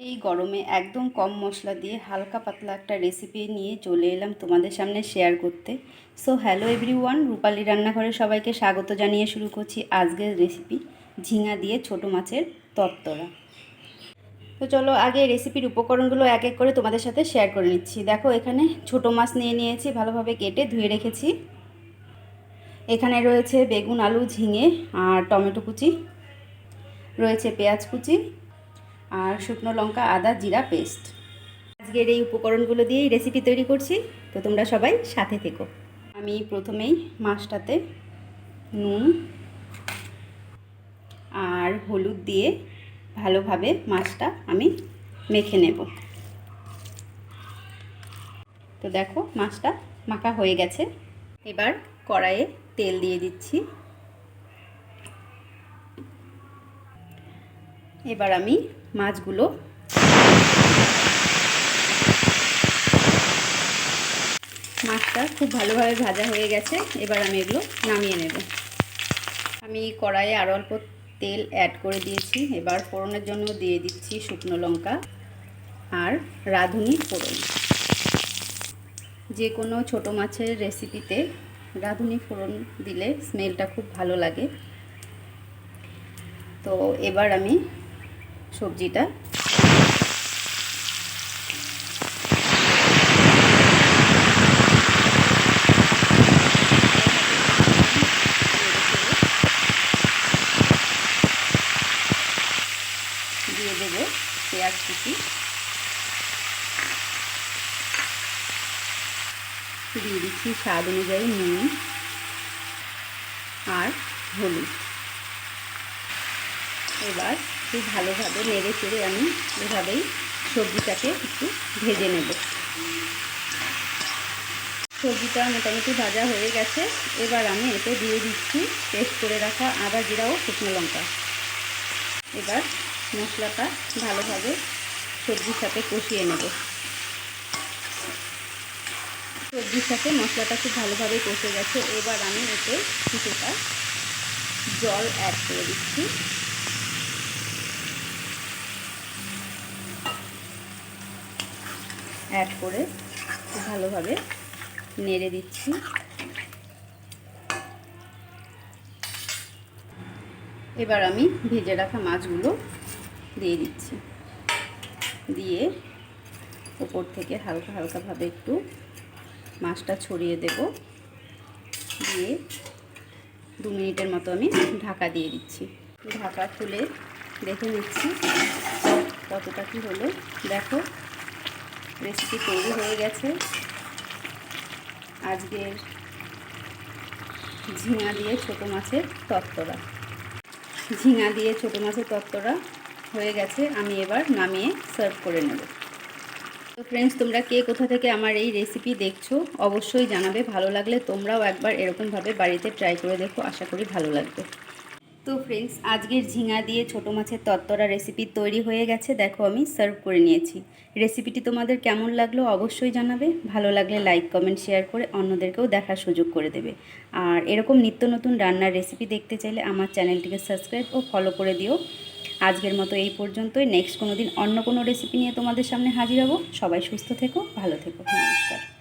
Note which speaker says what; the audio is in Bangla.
Speaker 1: এই গরমে একদম কম মশলা দিয়ে হালকা পাতলা একটা রেসিপি নিয়ে চলে এলাম তোমাদের সামনে শেয়ার করতে। সো হ্যালো এভরিওয়ান, রূপালী রান্নাঘরে সবাইকে স্বাগত জানিয়ে শুরু করছি আজকের রেসিপি ঝিঙা দিয়ে ছোট মাছের তরতরা। তো চলো আগে রেসিপির উপকরণগুলো এক এক করে তোমাদের সাথে শেয়ার করে নিচ্ছি। দেখো, এখানে ছোট মাছ নিয়ে নিয়েছি, ভালোভাবে কেটে ধুয়ে রেখেছি। এখানে রয়েছে বেগুন, আলু, ঝিঙে আর টমেটো কুচি, রয়েছে পেঁয়াজ কুচি আর শুকনো লঙ্কা, আদা, জিরা পেস্ট। আজকের এই উপকরণগুলো দিয়েই রেসিপি তৈরি করছি, তো তোমরা সবাই সাথে থেকো। আমি প্রথমেই মাছটাতে নুন আর হলুদ দিয়ে ভালোভাবে মাছটা আমি মেখে নেব। তো দেখো, মাছটা মাখা হয়ে গেছে। এবার কড়াইয়ে তেল দিয়ে দিচ্ছি। এবার আমি মাছগুলো মাছটা খুব ভালোভাবে ভাজা হয়ে গেছে। এবার আমি এগুলো নামিয়ে নেব। আমি কড়াইয়ে আরও অল্প তেল অ্যাড করে দিয়েছি। এবার ফোড়নের জন্য দিয়ে দিচ্ছি শুকনো লঙ্কা আর রাঁধুনি ফোড়ন। যে কোনো ছোটো মাছের রেসিপিতে রাঁধুনি ফোড়ন দিলে স্মেলটা খুব ভালো লাগে। তো এবার আমি সবজিটা দিয়ে দেব পেঁয়াজ কুচি, দিয়ে দিচ্ছি স্বাদ অনুযায়ী নুন আর হলুদ। এবার খুব ভালোভাবে নেড়ে চেড়ে আমি এভাবেই সবজিটাকে একটু ভেজে নেব। সবজিটা মোটামুটি ভাজা হয়ে গেছে। এবার আমি এতে দিয়ে দিচ্ছি পেস্ট করে রাখা আদা, জিরা ও শুকনো লঙ্কা। এবার মশলাটা ভালোভাবে সবজির সাথে কষিয়ে নেব। সবজির সাথে মশলাটা খুব ভালোভাবে কষে গেছে। এবার আমি এতে কিছুটা জল অ্যাড করে দিচ্ছি। অ্যাড করে খুব ভালোভাবে নেড়ে দিচ্ছি। এবার আমি ভেজে রাখা মাছগুলো দিয়ে দিচ্ছি। দিয়ে উপর থেকে হালকা হালকাভাবে একটু মাছটা ছড়িয়ে দেব। দিয়ে 2 মিনিটের মতো আমি ঢাকা দিয়ে দিচ্ছি। ঢাকা খুলে দেখে নিচ্ছি কতটা কি হলো। দেখো, রেসিপি তৈরি হয়ে গেছে। আজকের ঝিঙা দিয়ে ছোটো মাছের তরতরা। ঝিঙা দিয়ে ছোটো মাছের তরতরা হয়ে গেছে। আমি এবার নামিয়ে সার্ভ করে নেব। তো ফ্রেন্ডস, তোমরা কে কোথা থেকে আমার এই রেসিপি দেখছো অবশ্যই জানাবে। ভালো লাগলে তোমরাও একবার এরকমভাবে বাড়িতে ট্রাই করে দেখো, আশা করি ভালো লাগবে। তো ফ্রেন্ডস, আজকের ঝিঙা দিয়ে ছোটো মাছের তরতরা রেসিপি তৈরি হয়ে গেছে। দেখো, আমি সার্ভ করে নিয়েছি। রেসিপিটি তোমাদের কেমন লাগলো অবশ্যই জানাবে। ভালো লাগলে লাইক, কমেন্ট, শেয়ার করে অন্যদেরকেও দেখার সুযোগ করে দেবে। আর এরকম নিত্য নতুন রান্নার রেসিপি দেখতে চাইলে আমার চ্যানেলটিকে সাবস্ক্রাইব ও ফলো করে দিও। আজকের মতো এই পর্যন্তই। নেক্সট কোনো দিন অন্য কোনো রেসিপি নিয়ে তোমাদের সামনে হাজির হব। সবাই সুস্থ থেকো, ভালো থেকো। নমস্কার।